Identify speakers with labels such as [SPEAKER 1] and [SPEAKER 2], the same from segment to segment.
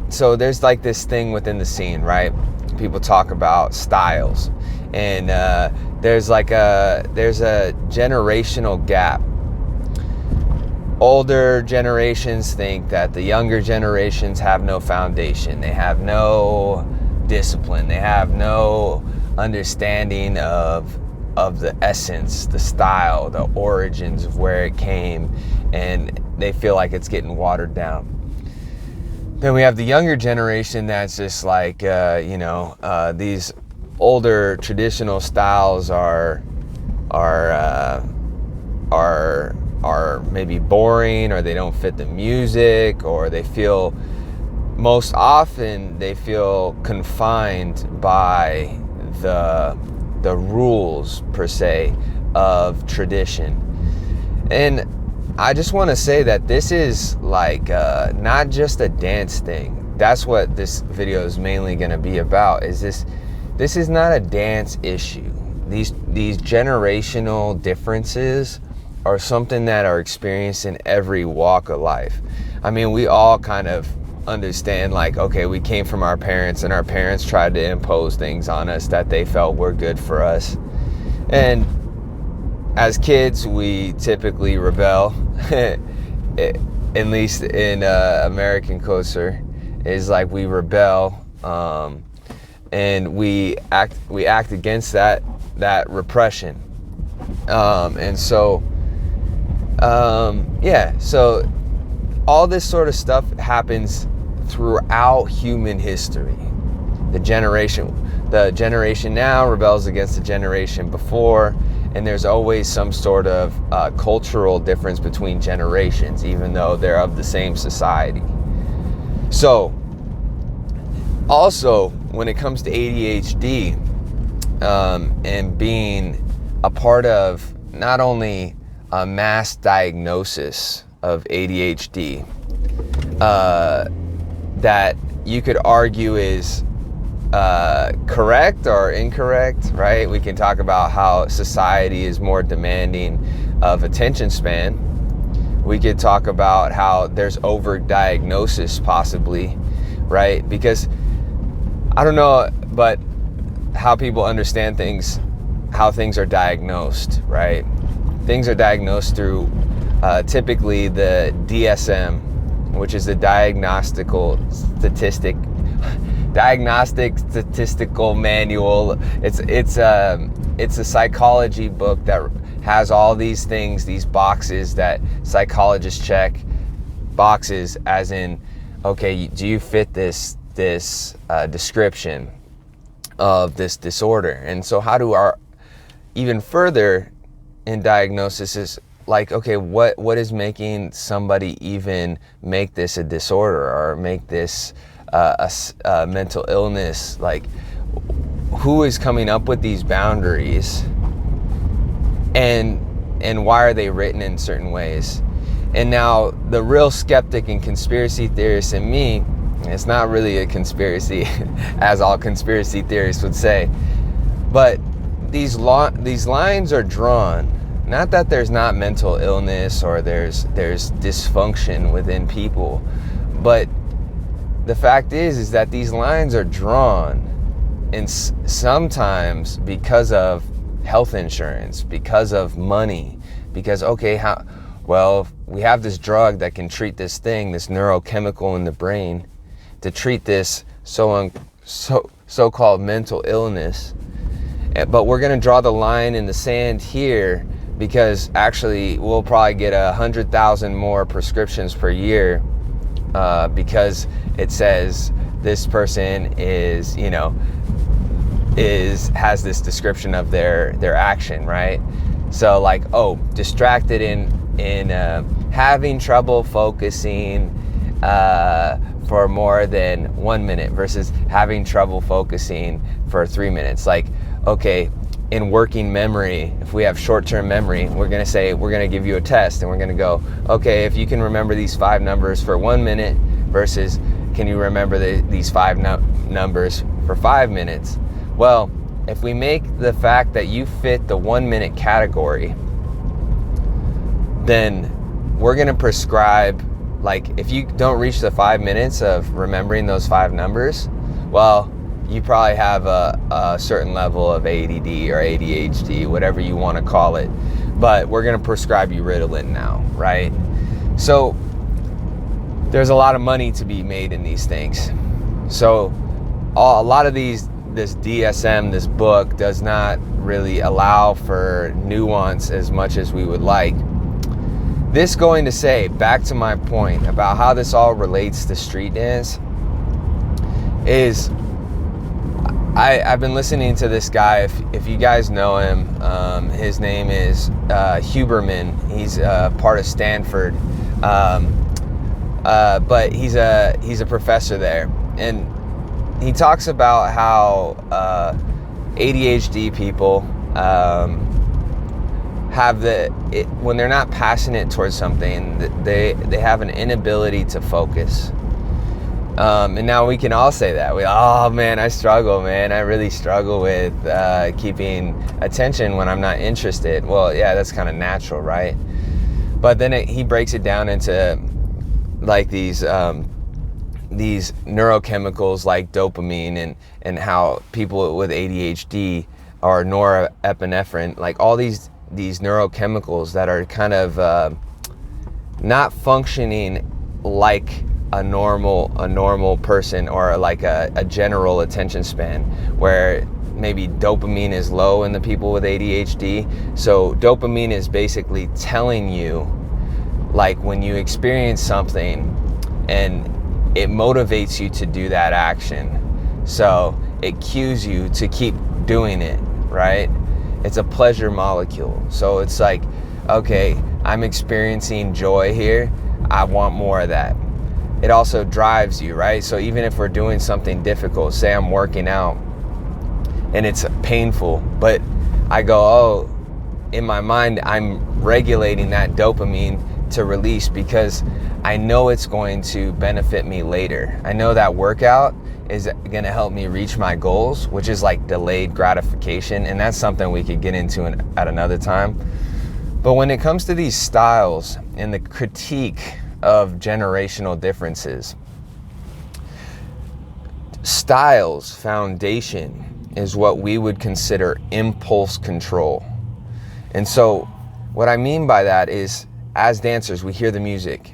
[SPEAKER 1] so there's like this thing within the scene, right? People talk about styles, and there's a generational gap. Older generations think that the younger generations have no foundation. They have no discipline. They have no understanding of the essence, the style, the origins of where it came, and they feel like it's getting watered down. Then we have the younger generation that's just like, these older traditional styles are maybe boring, or they don't fit the music, or most often they feel confined by the rules per se of tradition. And I just want to say that this is like not just a dance thing. That's what this video is mainly going to be about. This is not a dance issue. These generational differences are something that are experienced in every walk of life. I mean, we all kind of understand, like, okay, we came from our parents, and our parents tried to impose things on us that they felt were good for us. And as kids, we typically rebel, at least in American culture, is like we rebel, and we act against that repression. So all this sort of stuff happens throughout human history. The generation now rebels against the generation before, and there's always some sort of cultural difference between generations, even though they're of the same society. So, also, when it comes to ADHD, and being a part of not only a mass diagnosis of ADHD, that you could argue is correct or incorrect, right? We can talk about how society is more demanding of attention span. We could talk about how there's overdiagnosis possibly, right? Because I don't know, but how people understand things, how things are diagnosed, right? Things are diagnosed through typically the DSM, which is the Diagnostic Statistical Manual. It's a psychology book that has all these things, these boxes that psychologists check. Boxes as in, okay, do you fit this description of this disorder? And so how do our, even further in diagnosis, is like, okay, what is making somebody even make this a disorder, or make this a mental illness? Like, who is coming up with these boundaries, and why are they written in certain ways? And now the real skeptic and conspiracy theorist in me, it's not really a conspiracy as all conspiracy theorists would say, but these lines are drawn, not that there's not mental illness or there's dysfunction within people, but the fact is that these lines are drawn, and sometimes because of health insurance, because of money, because, okay, we have this drug that can treat this thing, this neurochemical in the brain, to treat this so-called mental illness. But we're going to draw the line in the sand here, because actually we'll probably get 100,000 more prescriptions per year, because it says this person has this description of their action, right? So like, distracted in having trouble focusing for more than 1 minute versus having trouble focusing for 3 minutes. Like, okay, in working memory, if we have short-term memory, we're going to give you a test, and we're going to go, okay, if you can remember these 5 numbers for 1 minute versus can you remember these 5 numbers for 5 minutes? Well, if we make the fact that you fit the 1 minute category, then we're going to prescribe like if you don't reach the 5 minutes of remembering those 5 numbers, well, you probably have a certain level of ADD or ADHD, whatever you want to call it. But we're going to prescribe you Ritalin now, right? So there's a lot of money to be made in these things. So a lot of this DSM, this book, does not really allow for nuance as much as we would like. This going to say, back to my point about how this all relates to street dance, is I've been listening to this guy. If you guys know him, his name is Huberman. He's part of Stanford, but he's a professor there, and he talks about how ADHD people have when they're not passionate towards something, they have an inability to focus. And now we can all say that. Oh man, I struggle, man. I really struggle with keeping attention when I'm not interested. Well, yeah, that's kind of natural, right? But then he breaks it down into like these neurochemicals like dopamine and how people with ADHD or norepinephrine, like all these neurochemicals that are kind of not functioning like a normal person, or like a general attention span, where maybe dopamine is low in the people with ADHD. So dopamine is basically telling you, like, when you experience something and it motivates you to do that action, so it cues you to keep doing it, right? It's a pleasure molecule. So it's like, okay, I'm experiencing joy here, I want more of that. It also drives you, right? So even if we're doing something difficult, say I'm working out and it's painful, but I go, oh, in my mind, I'm regulating that dopamine to release because I know it's going to benefit me later. I know that workout is going to help me reach my goals, which is like delayed gratification. And that's something we could get into at another time. But when it comes to these styles and the critique of generational differences, styles foundation is what we would consider impulse control. And so what I mean by that is, as dancers, we hear the music,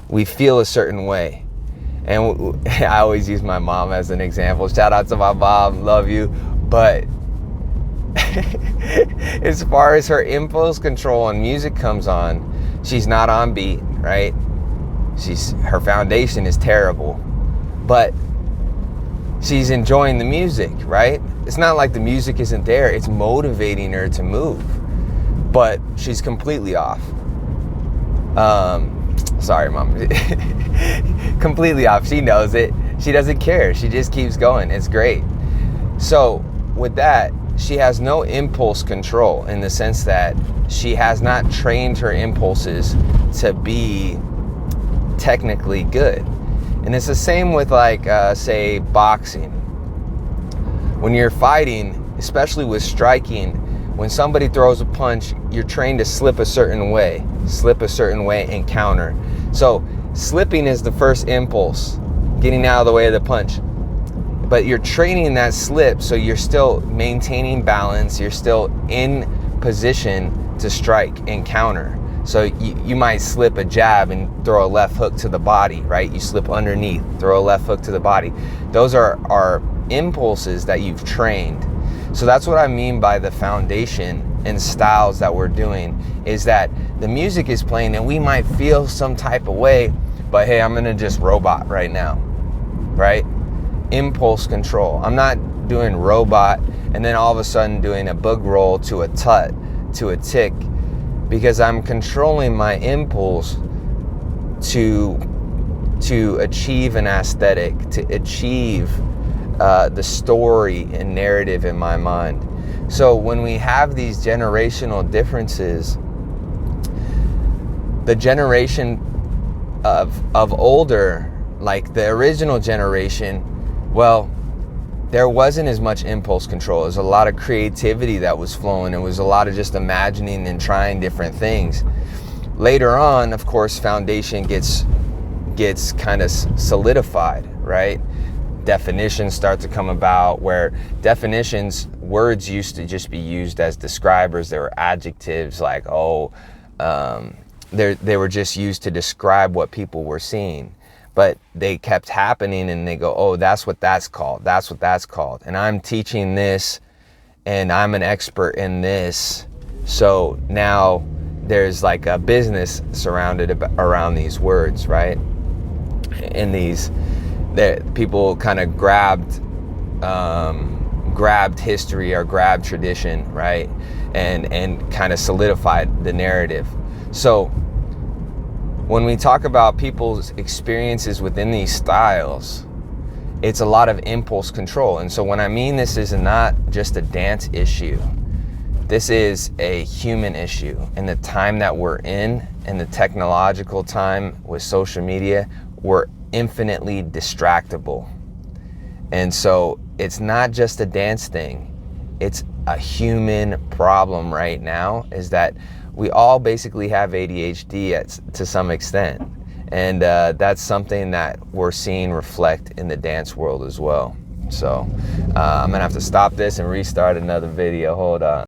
[SPEAKER 1] we feel a certain way. And I always use my mom as an example. Shout out to my mom, love you. But as far as her impulse control and music comes on, she's not on beat, right? Her foundation is terrible, but she's enjoying the music, right? It's not like the music isn't there. It's motivating her to move, but she's completely off. Sorry, Mom. Completely off. She knows it. She doesn't care. She just keeps going. It's great. So with that, she has no impulse control, in the sense that she has not trained her impulses to be technically good. And it's the same with, like, say, boxing. When you're fighting, especially with striking, when somebody throws a punch, you're trained to slip a certain way and counter. So slipping is the first impulse, getting out of the way of the punch. But you're training that slip, so you're still maintaining balance, you're still in position to strike and counter. So you might slip a jab and throw a left hook to the body, right? You slip underneath, throw a left hook to the body. Those are impulses that you've trained. So that's what I mean by the foundation and styles that we're doing, is that the music is playing and we might feel some type of way, but hey, I'm gonna just robot right now, right? Impulse control. I'm not doing robot and then all of a sudden doing a bug roll to a tut, to a tick, because I'm controlling my impulse to achieve an aesthetic, to achieve the story and narrative in my mind. So when we have these generational differences, the generation of older, like the original generation, well, there wasn't as much impulse control. There was a lot of creativity that was flowing. It was a lot of just imagining and trying different things. later on, of course, foundation gets kind of solidified, right? Definitions start to come about, where definitions, words used to just be used as describers. There were adjectives like, they were just used to describe what people were seeing. But they kept happening, and they go, oh, that's what that's called. That's what that's called. And I'm teaching this, and I'm an expert in this. So now there's like a business surrounded around these words, right? And these, that people kind of grabbed history or grabbed tradition, right? And kind of solidified the narrative. So when we talk about people's experiences within these styles, it's a lot of impulse control. And so when I mean this is not just a dance issue, this is a human issue. In the time that we're in the technological time with social media, we're infinitely distractible. And so it's not just a dance thing, it's a human problem right now, is that we all basically have ADHD to some extent. And that's something that we're seeing reflect in the dance world as well. So I'm gonna have to stop this and restart another video. Hold on.